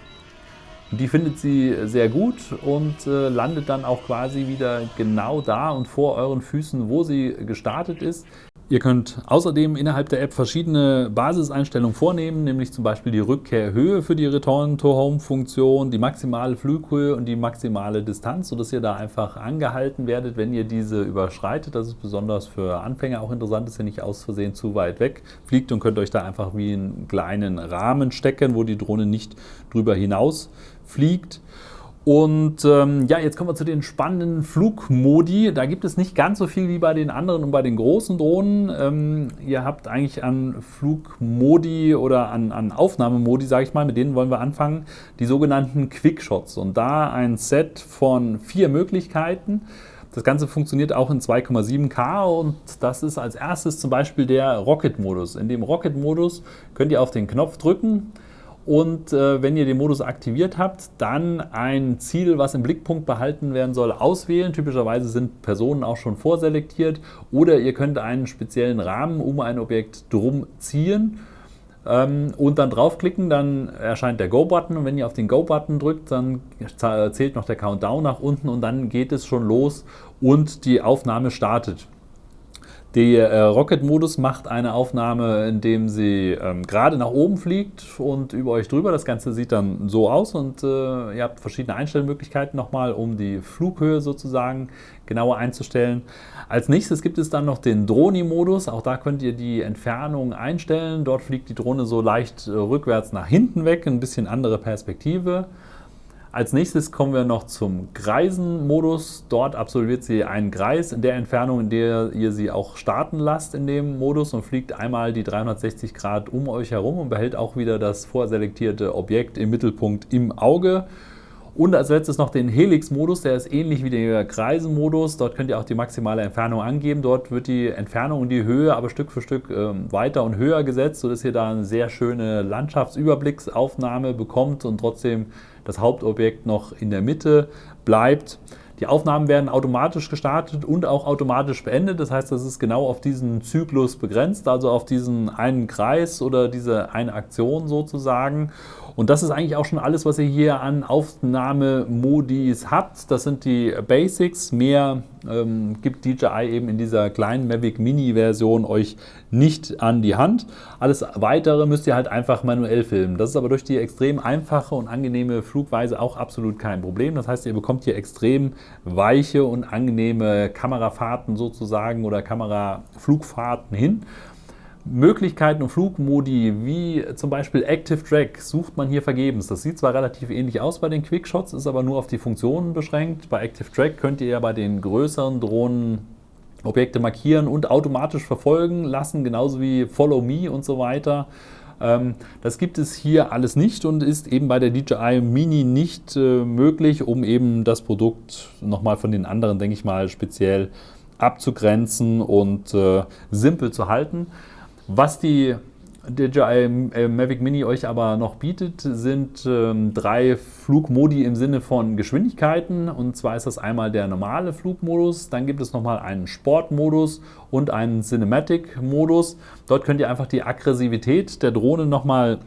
Die findet sie sehr gut und landet dann auch quasi wieder genau da und vor euren Füßen, wo sie gestartet ist. Ihr könnt außerdem innerhalb der App verschiedene Basiseinstellungen vornehmen, nämlich zum Beispiel die Rückkehrhöhe für die Return-to-Home-Funktion, die maximale Flughöhe und die maximale Distanz, sodass ihr da einfach angehalten werdet, wenn ihr diese überschreitet. Das ist besonders für Anfänger auch interessant, dass ihr nicht aus Versehen zu weit weg fliegt und könnt euch da einfach wie einen kleinen Rahmen stecken, wo die Drohne nicht drüber hinaus fliegt. Und jetzt kommen wir zu den spannenden Flugmodi. Da gibt es nicht ganz so viel wie bei den anderen und bei den großen Drohnen. Ihr habt eigentlich an Flugmodi oder an Aufnahmemodi, sage ich mal, mit denen wollen wir anfangen, die sogenannten Quickshots. Und da ein Set von 4 Möglichkeiten. Das Ganze funktioniert auch in 2,7K und das ist als erstes zum Beispiel der Rocket-Modus. In dem Rocket-Modus könnt ihr auf den Knopf drücken. Und wenn ihr den Modus aktiviert habt, dann ein Ziel, was im Blickpunkt behalten werden soll, auswählen. Typischerweise sind Personen auch schon vorselektiert. Oder ihr könnt einen speziellen Rahmen um ein Objekt drum ziehen und dann draufklicken. Dann erscheint der Go-Button. Und wenn ihr auf den Go-Button drückt, dann zählt noch der Countdown nach unten und dann geht es schon los und die Aufnahme startet. Der Rocket-Modus macht eine Aufnahme, indem sie gerade nach oben fliegt und über euch drüber. Das Ganze sieht dann so aus und ihr habt verschiedene Einstellmöglichkeiten nochmal, um die Flughöhe sozusagen genauer einzustellen. Als nächstes gibt es dann noch den Droni-Modus. Auch da könnt ihr die Entfernung einstellen. Dort fliegt die Drohne so leicht rückwärts nach hinten weg, ein bisschen andere Perspektive. Als nächstes kommen wir noch zum Kreisen-Modus. Dort absolviert sie einen Kreis in der Entfernung, in der ihr sie auch starten lasst in dem Modus und fliegt einmal die 360 Grad um euch herum und behält auch wieder das vorselektierte Objekt im Mittelpunkt im Auge. Und als letztes noch den Helix-Modus, der ist ähnlich wie der Kreisen-Modus. Dort könnt ihr auch die maximale Entfernung angeben. Dort wird die Entfernung und die Höhe aber Stück für Stück weiter und höher gesetzt, sodass ihr da eine sehr schöne Landschaftsüberblicksaufnahme bekommt und trotzdem das Hauptobjekt noch in der Mitte bleibt. Die Aufnahmen werden automatisch gestartet und auch automatisch beendet. Das heißt, das ist genau auf diesen Zyklus begrenzt, also auf diesen einen Kreis oder diese eine Aktion sozusagen. Und das ist eigentlich auch schon alles, was ihr hier an Aufnahmemodis habt. Das sind die Basics. Mehr gibt DJI eben in dieser kleinen Mavic Mini Version euch nicht an die Hand. Alles Weitere müsst ihr halt einfach manuell filmen. Das ist aber durch die extrem einfache und angenehme Flugweise auch absolut kein Problem. Das heißt, ihr bekommt hier extrem weiche und angenehme Kamerafahrten sozusagen oder Kameraflugfahrten hin. Möglichkeiten und Flugmodi wie zum Beispiel Active Track sucht man hier vergebens. Das sieht zwar relativ ähnlich aus bei den Quickshots, ist aber nur auf die Funktionen beschränkt. Bei Active Track könnt ihr ja bei den größeren Drohnen Objekte markieren und automatisch verfolgen lassen, genauso wie Follow Me und so weiter. Das gibt es hier alles nicht und ist eben bei der DJI Mini nicht möglich, um eben das Produkt nochmal von den anderen, denke ich mal, speziell abzugrenzen und simpel zu halten. Was die DJI Mavic Mini euch aber noch bietet, sind 3 Flugmodi im Sinne von Geschwindigkeiten. Und zwar ist das einmal der normale Flugmodus, dann gibt es nochmal einen Sportmodus und einen Cinematic-Modus. Dort könnt ihr einfach die Aggressivität der Drohne nochmal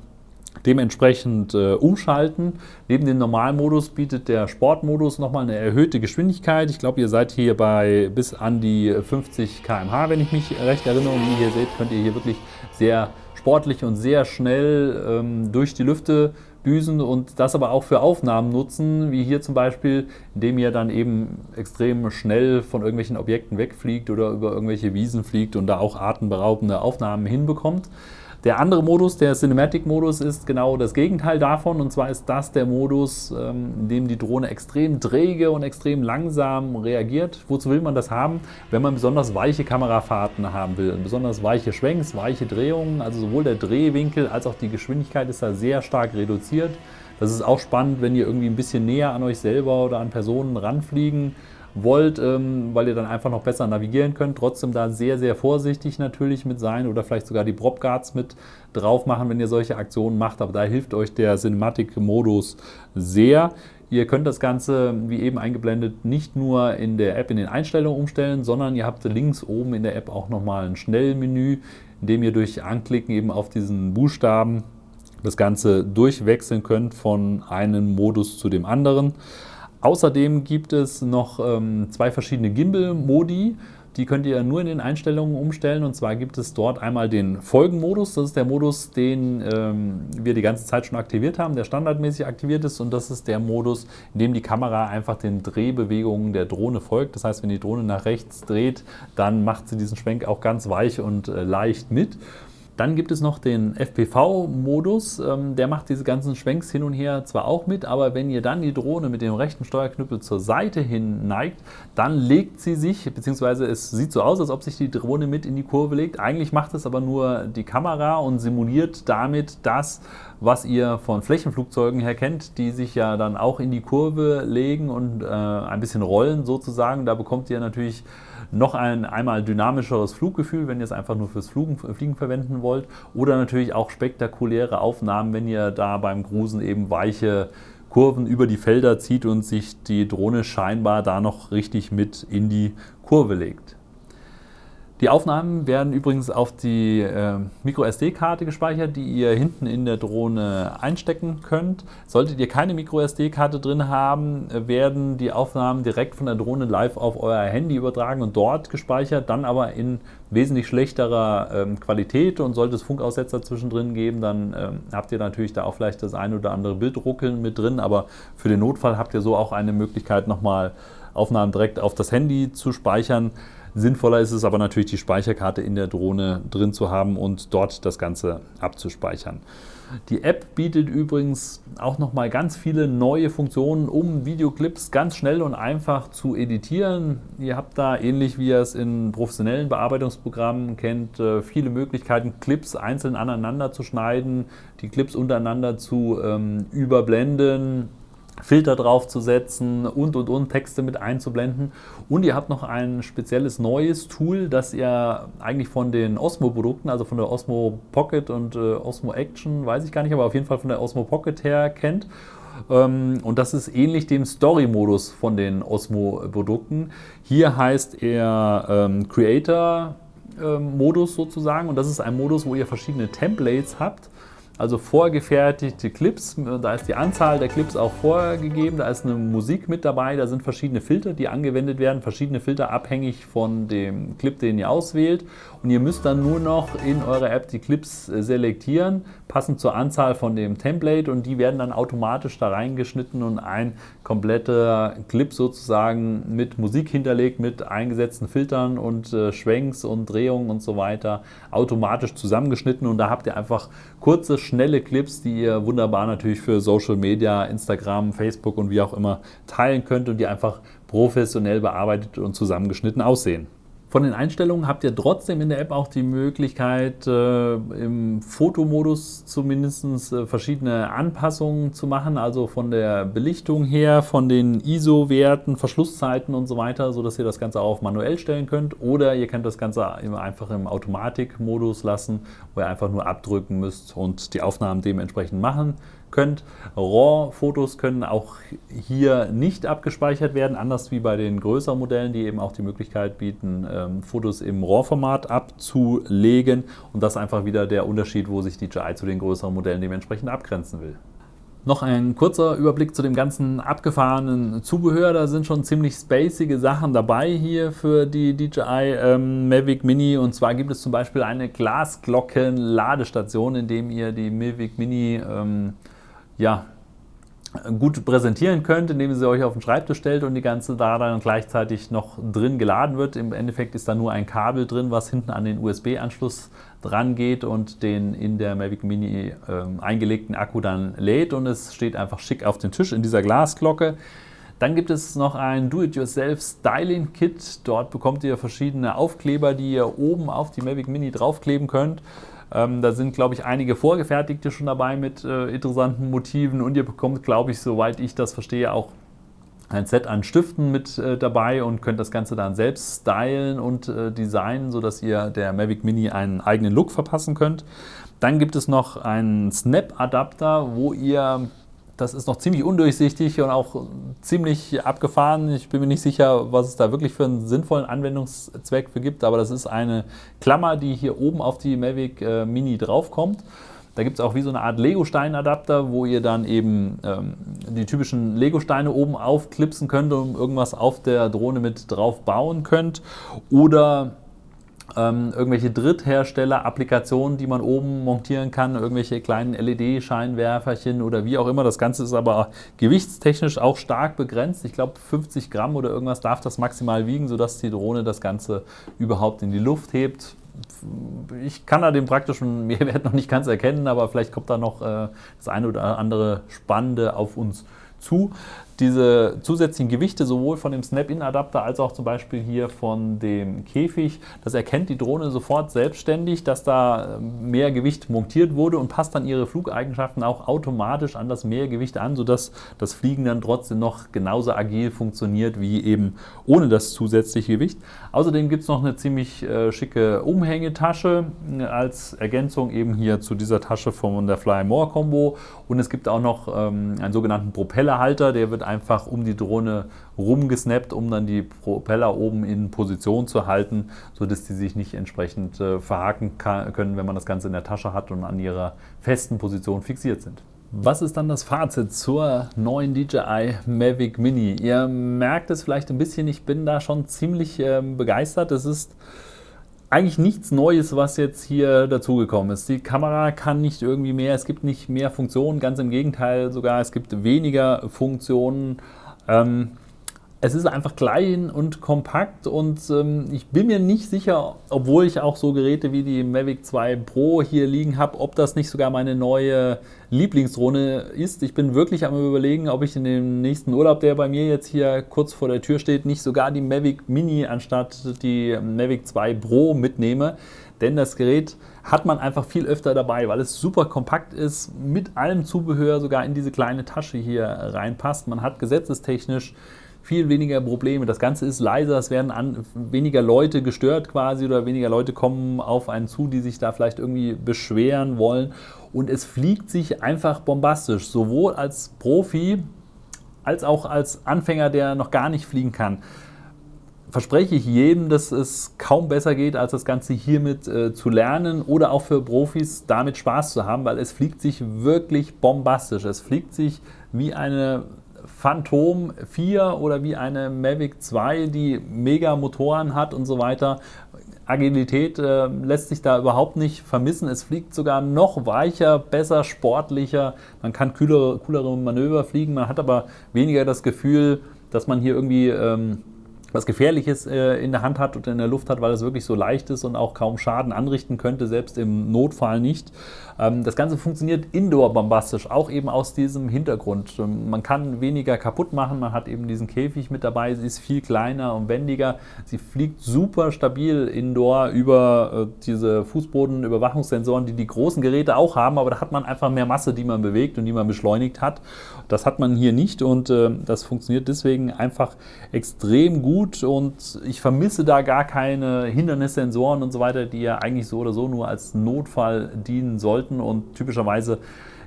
dementsprechend umschalten. Neben dem Normalmodus bietet der Sportmodus nochmal eine erhöhte Geschwindigkeit. Ich glaube, ihr seid hier bei bis an die 50 km/h, wenn ich mich recht erinnere. Und wie ihr seht, könnt ihr hier wirklich sehr sportlich und sehr schnell durch die Lüfte düsen und das aber auch für Aufnahmen nutzen, wie hier zum Beispiel, indem ihr dann eben extrem schnell von irgendwelchen Objekten wegfliegt oder über irgendwelche Wiesen fliegt und da auch atemberaubende Aufnahmen hinbekommt. Der andere Modus, der Cinematic-Modus, ist genau das Gegenteil davon. Und zwar ist das der Modus, in dem die Drohne extrem träge und extrem langsam reagiert. Wozu will man das haben? Wenn man besonders weiche Kamerafahrten haben will. Besonders weiche Schwenks, weiche Drehungen. Also sowohl der Drehwinkel als auch die Geschwindigkeit ist da sehr stark reduziert. Das ist auch spannend, wenn ihr irgendwie ein bisschen näher an euch selber oder an Personen ranfliegen wollt, weil ihr dann einfach noch besser navigieren könnt. Trotzdem da sehr, sehr vorsichtig natürlich mit sein oder vielleicht sogar die Prop Guards mit drauf machen, wenn ihr solche Aktionen macht. Aber da hilft euch der Cinematic-Modus sehr. Ihr könnt das Ganze, wie eben eingeblendet, nicht nur in der App in den Einstellungen umstellen, sondern ihr habt links oben in der App auch nochmal ein Schnellmenü, in dem ihr durch Anklicken eben auf diesen Buchstaben das Ganze durchwechseln könnt von einem Modus zu dem anderen. Außerdem gibt es noch 2 verschiedene Gimbal-Modi. Die könnt ihr nur in den Einstellungen umstellen. Und zwar gibt es dort einmal den Folgenmodus. Das ist der Modus, den wir die ganze Zeit schon aktiviert haben, der standardmäßig aktiviert ist. Und das ist der Modus, in dem die Kamera einfach den Drehbewegungen der Drohne folgt. Das heißt, wenn die Drohne nach rechts dreht, dann macht sie diesen Schwenk auch ganz weich und leicht mit. Dann gibt es noch den FPV-Modus, der macht diese ganzen Schwenks hin und her zwar auch mit, aber wenn ihr dann die Drohne mit dem rechten Steuerknüppel zur Seite hin neigt, dann legt sie sich, beziehungsweise es sieht so aus, als ob sich die Drohne mit in die Kurve legt. Eigentlich macht es aber nur die Kamera und simuliert damit das, was ihr von Flächenflugzeugen her kennt, die sich ja dann auch in die Kurve legen und ein bisschen rollen sozusagen. Da bekommt ihr natürlich noch ein einmal dynamischeres Fluggefühl, wenn ihr es einfach nur fürs Fliegen verwenden wollt, oder natürlich auch spektakuläre Aufnahmen, wenn ihr da beim Cruisen eben weiche Kurven über die Felder zieht und sich die Drohne scheinbar da noch richtig mit in die Kurve legt. Die Aufnahmen werden übrigens auf die MicroSD-Karte gespeichert, die ihr hinten in der Drohne einstecken könnt. Solltet ihr keine MicroSD-Karte drin haben, werden die Aufnahmen direkt von der Drohne live auf euer Handy übertragen und dort gespeichert, dann aber in wesentlich schlechterer Qualität, und sollte es Funkaussetzer zwischendrin geben, dann habt ihr natürlich da auch vielleicht das ein oder andere Bildruckeln mit drin, aber für den Notfall habt ihr so auch eine Möglichkeit, nochmal Aufnahmen direkt auf das Handy zu speichern. Sinnvoller ist es aber natürlich, die Speicherkarte in der Drohne drin zu haben und dort das Ganze abzuspeichern. Die App bietet übrigens auch nochmal ganz viele neue Funktionen, um Videoclips ganz schnell und einfach zu editieren. Ihr habt da, ähnlich wie ihr es in professionellen Bearbeitungsprogrammen kennt, viele Möglichkeiten, Clips einzeln aneinander zu schneiden, die Clips untereinander zu überblenden, Filter draufzusetzen und Texte mit einzublenden. Und ihr habt noch ein spezielles neues Tool, das ihr eigentlich von den Osmo-Produkten, also von der Osmo Pocket und Osmo Action, weiß ich gar nicht, aber auf jeden Fall von der Osmo Pocket her kennt. Und das ist ähnlich dem Story-Modus von den Osmo-Produkten. Hier heißt er Creator-Modus sozusagen, und das ist ein Modus, wo ihr verschiedene Templates habt. Also vorgefertigte Clips, da ist die Anzahl der Clips auch vorgegeben, da ist eine Musik mit dabei, da sind verschiedene Filter, die angewendet werden, verschiedene Filter abhängig von dem Clip, den ihr auswählt, und ihr müsst dann nur noch in eurer App die Clips selektieren, passend zur Anzahl von dem Template, und die werden dann automatisch da reingeschnitten und ein kompletter Clip sozusagen mit Musik hinterlegt, mit eingesetzten Filtern und Schwenks und Drehungen und so weiter automatisch zusammengeschnitten, und da habt ihr einfach kurze, schnelle Clips, die ihr wunderbar natürlich für Social Media, Instagram, Facebook und wie auch immer teilen könnt und die einfach professionell bearbeitet und zusammengeschnitten aussehen. Von den Einstellungen habt ihr trotzdem in der App auch die Möglichkeit, im Fotomodus zumindest verschiedene Anpassungen zu machen, also von der Belichtung her, von den ISO-Werten, Verschlusszeiten und so weiter, sodass ihr das Ganze auch manuell stellen könnt, oder ihr könnt das Ganze einfach im Automatikmodus lassen, wo ihr einfach nur abdrücken müsst und die Aufnahmen dementsprechend machen könnt. RAW-Fotos können auch hier nicht abgespeichert werden, anders wie bei den größeren Modellen, die eben auch die Möglichkeit bieten, Fotos im RAW-Format abzulegen, und das ist einfach wieder der Unterschied, wo sich DJI zu den größeren Modellen dementsprechend abgrenzen will. Noch ein kurzer Überblick zu dem ganzen abgefahrenen Zubehör. Da sind schon ziemlich spacige Sachen dabei hier für die DJI Mavic Mini. Und zwar gibt es zum Beispiel eine Glasglocken-Ladestation, in dem ihr die Mavic Mini gut präsentieren könnt, indem ihr sie euch auf den Schreibtisch stellt und die ganze da dann gleichzeitig noch drin geladen wird. Im Endeffekt ist da nur ein Kabel drin, was hinten an den USB-Anschluss dran geht und den in der Mavic Mini eingelegten Akku dann lädt, und es steht einfach schick auf dem Tisch in dieser Glasglocke. Dann gibt es noch ein Do-it-yourself-Styling-Kit. Dort bekommt ihr verschiedene Aufkleber, die ihr oben auf die Mavic Mini draufkleben könnt. Da sind, glaube ich, einige vorgefertigte schon dabei mit interessanten Motiven, und ihr bekommt, glaube ich, soweit ich das verstehe, auch ein Set an Stiften mit dabei und könnt das Ganze dann selbst stylen und designen, sodass ihr der Mavic Mini einen eigenen Look verpassen könnt. Dann gibt es noch einen Snap-Adapter, wo ihr, das ist noch ziemlich undurchsichtig und auch ziemlich abgefahren. Ich bin mir nicht sicher, was es da wirklich für einen sinnvollen Anwendungszweck für gibt, aber das ist eine Klammer, die hier oben auf die Mavic Mini draufkommt. Da gibt es auch wie so eine Art Lego-Stein-Adapter, wo ihr dann eben die typischen Lego-Steine oben aufklipsen könnt und irgendwas auf der Drohne mit drauf bauen könnt. Oder irgendwelche Dritthersteller-Applikationen, die man oben montieren kann, irgendwelche kleinen LED-Scheinwerferchen oder wie auch immer. Das Ganze ist aber gewichtstechnisch auch stark begrenzt. Ich glaube 50 Gramm oder irgendwas darf das maximal wiegen, sodass die Drohne das Ganze überhaupt in die Luft hebt. ich kann da den praktischen Mehrwert noch nicht ganz erkennen, aber vielleicht kommt da noch das eine oder andere Spannende auf uns zu. Diese zusätzlichen Gewichte sowohl von dem Snap-in-Adapter als auch zum Beispiel hier von dem Käfig, das erkennt die Drohne sofort selbstständig, dass da mehr Gewicht montiert wurde und passt dann ihre Flugeigenschaften auch automatisch an das Mehrgewicht an, sodass das Fliegen dann trotzdem noch genauso agil funktioniert wie eben ohne das zusätzliche Gewicht. Außerdem gibt es noch eine ziemlich schicke Umhängetasche als Ergänzung eben hier zu dieser Tasche von der Fly More Combo, und es gibt auch noch einen sogenannten Propellerhalter, der wird einfach um die Drohne rumgesnappt, um dann die Propeller oben in Position zu halten, sodass die sich nicht entsprechend verhaken können, wenn man das Ganze in der Tasche hat und an ihrer festen Position fixiert sind. Was ist dann das Fazit zur neuen DJI Mavic Mini? Ihr merkt es vielleicht ein bisschen, ich bin da schon ziemlich begeistert. Es ist eigentlich nichts Neues, was jetzt hier dazugekommen ist. Die Kamera kann nicht irgendwie mehr, es gibt nicht mehr Funktionen, ganz im Gegenteil sogar, es gibt weniger Funktionen. Es ist einfach klein und kompakt, und ich bin mir nicht sicher, obwohl ich auch so Geräte wie die Mavic 2 Pro hier liegen habe, ob das nicht sogar meine neue Lieblingsdrohne ist. Ich bin wirklich am Überlegen, ob ich in dem nächsten Urlaub, der bei mir jetzt hier kurz vor der Tür steht, nicht sogar die Mavic Mini anstatt die Mavic 2 Pro mitnehme. Denn das Gerät hat man einfach viel öfter dabei, weil es super kompakt ist, mit allem Zubehör sogar in diese kleine Tasche hier reinpasst. Man hat gesetzestechnisch viel weniger Probleme. Das Ganze ist leiser, es werden weniger Leute gestört quasi, oder weniger Leute kommen auf einen zu, die sich da vielleicht irgendwie beschweren wollen. Und es fliegt sich einfach bombastisch, sowohl als Profi als auch als Anfänger, der noch gar nicht fliegen kann. Verspreche ich jedem, dass es kaum besser geht, als das Ganze hiermit zu lernen, oder auch für Profis damit Spaß zu haben, weil es fliegt sich wirklich bombastisch. Es fliegt sich wie eine Phantom 4 oder wie eine Mavic 2, die mega Motoren hat und so weiter. Agilität lässt sich da überhaupt nicht vermissen. Es fliegt sogar noch weicher, besser, sportlicher. Man kann coolere Manöver fliegen, man hat aber weniger das Gefühl, dass man hier irgendwie was Gefährliches in der Hand hat oder in der Luft hat, weil es wirklich so leicht ist und auch kaum Schaden anrichten könnte, selbst im Notfall nicht. Das Ganze funktioniert indoor bombastisch, auch eben aus diesem Hintergrund. Man kann weniger kaputt machen, man hat eben diesen Käfig mit dabei, sie ist viel kleiner und wendiger. Sie fliegt super stabil indoor über diese Fußbodenüberwachungssensoren, die die großen Geräte auch haben, aber da hat man einfach mehr Masse, die man bewegt und die man beschleunigt hat. Das hat man hier nicht, und das funktioniert deswegen einfach extrem gut, und ich vermisse da gar keine Hindernissensoren und so weiter, die ja eigentlich so oder so nur als Notfall dienen sollten und typischerweise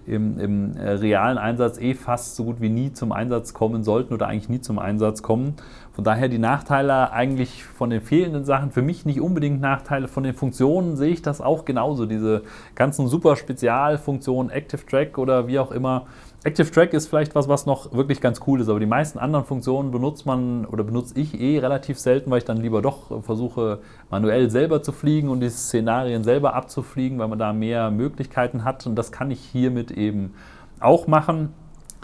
im realen Einsatz fast so gut wie nie zum Einsatz kommen sollten oder eigentlich nie zum Einsatz kommen. Von daher die Nachteile eigentlich von den fehlenden Sachen, für mich nicht unbedingt Nachteile. Von den Funktionen sehe ich das auch genauso, diese ganzen super Spezialfunktionen, Active Track oder wie auch immer. Active Track ist vielleicht was noch wirklich ganz cool ist, aber die meisten anderen Funktionen benutze ich relativ selten, weil ich dann lieber doch versuche, manuell selber zu fliegen und die Szenarien selber abzufliegen, weil man da mehr Möglichkeiten hat, und das kann ich hiermit eben auch machen.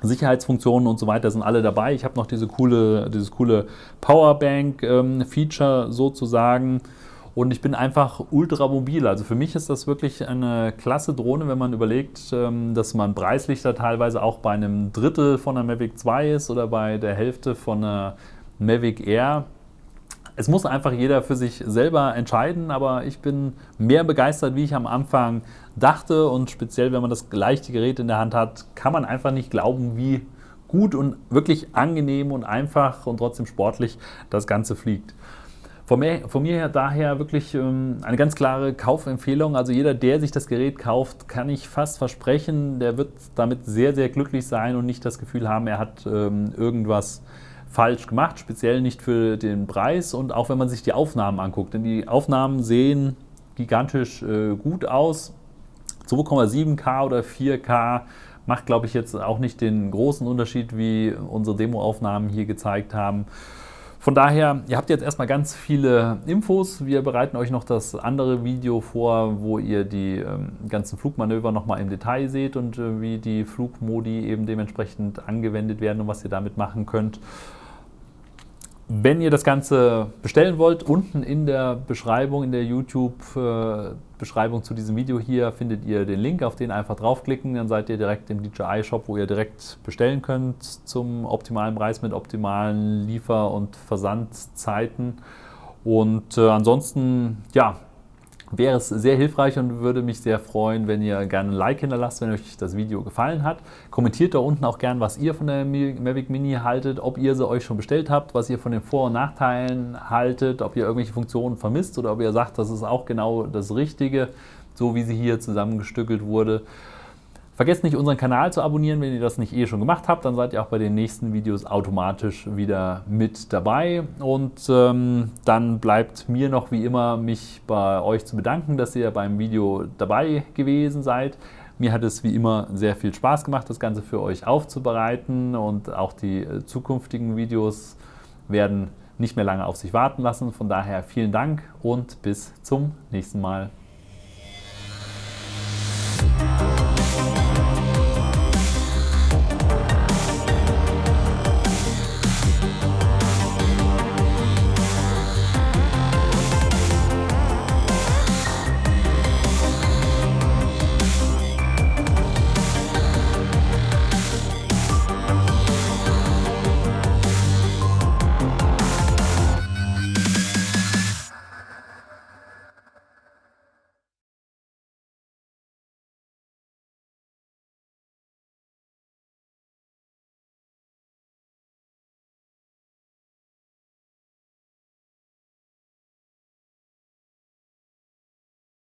Sicherheitsfunktionen und so weiter sind alle dabei. Ich habe noch dieses coole Powerbank-Feature sozusagen. Und ich bin einfach ultra mobil. Also für mich ist das wirklich eine klasse Drohne, wenn man überlegt, dass man preislich da teilweise auch bei einem Drittel von der Mavic 2 ist oder bei der Hälfte von der Mavic Air. Es muss einfach jeder für sich selber entscheiden, aber ich bin mehr begeistert, wie ich am Anfang dachte. Und speziell, wenn man das gleiche Gerät in der Hand hat, kann man einfach nicht glauben, wie gut und wirklich angenehm und einfach und trotzdem sportlich das Ganze fliegt. Von mir daher wirklich eine ganz klare Kaufempfehlung. Also jeder, der sich das Gerät kauft, kann ich fast versprechen, der wird damit sehr, sehr glücklich sein und nicht das Gefühl haben, er hat irgendwas falsch gemacht, speziell nicht für den Preis, und auch wenn man sich die Aufnahmen anguckt. Denn die Aufnahmen sehen gigantisch gut aus. 2,7K oder 4K macht, glaube ich, jetzt auch nicht den großen Unterschied, wie unsere Demo-Aufnahmen hier gezeigt haben. Von daher, ihr habt jetzt erstmal ganz viele Infos. Wir bereiten euch noch das andere Video vor, wo ihr die ganzen Flugmanöver nochmal im Detail seht und wie die Flugmodi eben dementsprechend angewendet werden und was ihr damit machen könnt. Wenn ihr das Ganze bestellen wollt, unten in der Beschreibung, in der YouTube-Beschreibung zu diesem Video hier, findet ihr den Link, auf den einfach draufklicken. Dann seid ihr direkt im DJI-Shop, wo ihr direkt bestellen könnt zum optimalen Preis mit optimalen Liefer- und Versandzeiten. Und ansonsten, ja, wäre es sehr hilfreich und würde mich sehr freuen, wenn ihr gerne ein Like hinterlasst, wenn euch das Video gefallen hat. Kommentiert da unten auch gerne, was ihr von der Mavic Mini haltet, ob ihr sie euch schon bestellt habt, was ihr von den Vor- und Nachteilen haltet, ob ihr irgendwelche Funktionen vermisst oder ob ihr sagt, das ist auch genau das Richtige, so wie sie hier zusammengestückelt wurde. Vergesst nicht, unseren Kanal zu abonnieren, wenn ihr das nicht schon gemacht habt. Dann seid ihr auch bei den nächsten Videos automatisch wieder mit dabei. Und dann bleibt mir noch wie immer, mich bei euch zu bedanken, dass ihr beim Video dabei gewesen seid. Mir hat es wie immer sehr viel Spaß gemacht, das Ganze für euch aufzubereiten. Und auch die zukünftigen Videos werden nicht mehr lange auf sich warten lassen. Von daher vielen Dank und bis zum nächsten Mal.